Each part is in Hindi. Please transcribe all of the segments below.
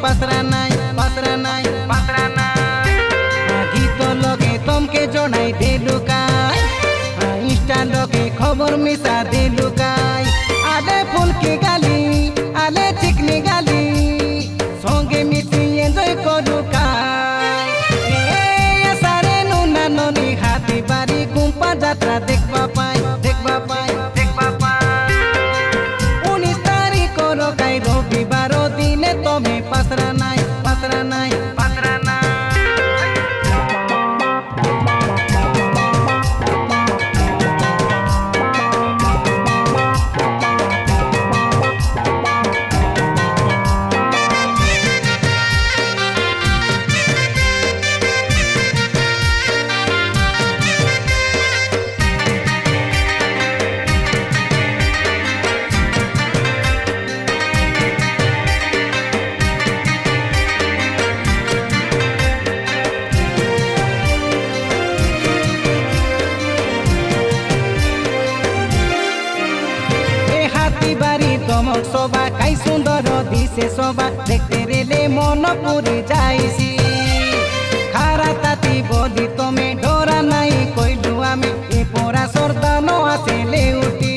पासरा नाई गीत लगे तमके जनाई दे लुकाय इंस्टा लगे खबर मिसा दे लुकाय आले फुलकी गाली आले चिकनी गाली संगे मिसी एंजय करुकाय सारे नुना ननी हाथी बारी गुम्पा जात्रा देखबा पाई 19 तारीख रकाई रविवार दिने तमे पासरा नाई तमक शोभा काई सुंदर दिशे शोभा देखते रेले मन पुरी जाइसी खारा ताती बोली तमे डोरा नाई कइलु आमे ए पोरा सरदा न आसेले उठी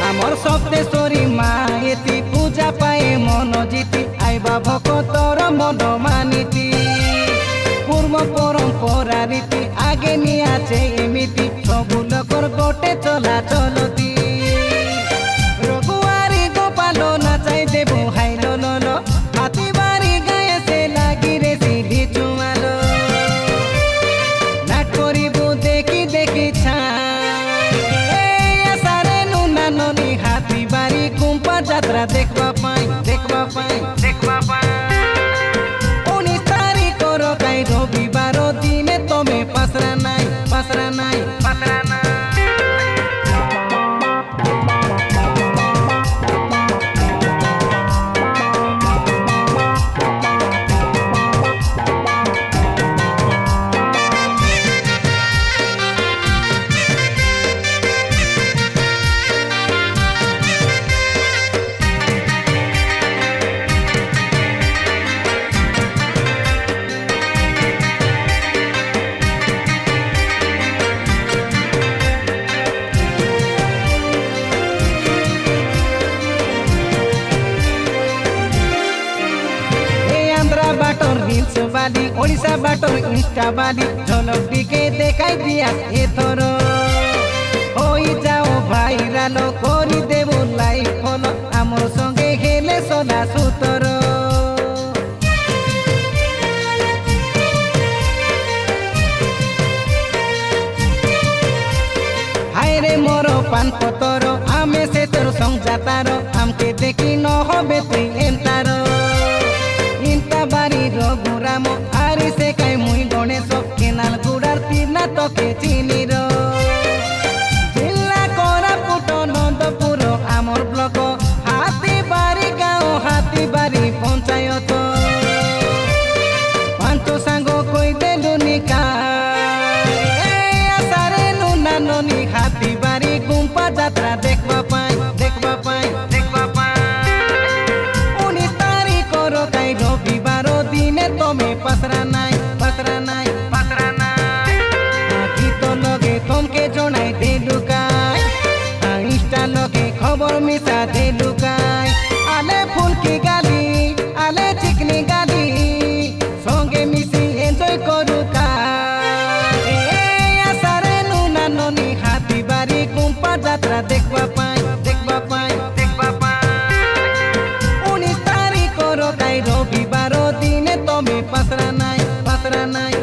आमर सप्तेश्वरी मा एति पूजा पाए मन जीती आइबा भक्तर मन मानिती पूर्व परंपरा रीति आगे नहीं आचे एमिति सबु लोकर गोटे चला चलती रघुआरी गोपाल नाचाई देबो हाई लो लो हाथी बारी गाय से लागी रे सीधी चुमालो ना करिबो देखी देखी छाई सारे नुना ननी हाथी बारी गुम्पा जात्रा देखबा पाई 19 तारीख रकाई रविवार दिने तमे पासरा नाई रील्स बाली ओडिशा बाटर इंस्टा बाली झलक दिके देखाई दिया एथर होई जाओ भाइराल करी देबो लाइक फलो आमर संगे हेले सदा सुतर हाय रे मोर पान पतर आमे से तोर संग जातार आमके देखी न होबे तुई एंतार बारी रघुराम आरी से काई मुई गणेश केनाल गुड़ार तीर्ना तके चिनी जिला कोरापुट नंदपुर आमर ब्लक हाथी बारी गाँव हाथी बारी पंचायत पांच सांग कई देलु निका सारे नुना ननी हाथी बारी गुम्पा जात्रा देखबा पाई 19 तारीख रकाई रविवार दिने तमे पासरा नाई गीत लगे तमके जनाई दे लुकाय इंस्टा लगे खबर मिसा दे लुकाय आले फुलकी गाली आले चिकनी गाली संगे मिसी एंजय करुकाय सारे नुना ननी हाथी बारी गुम्पा जात्रा देखबा पाई 19 तारीख रकाई रविवार दिने तमे पासरा नाई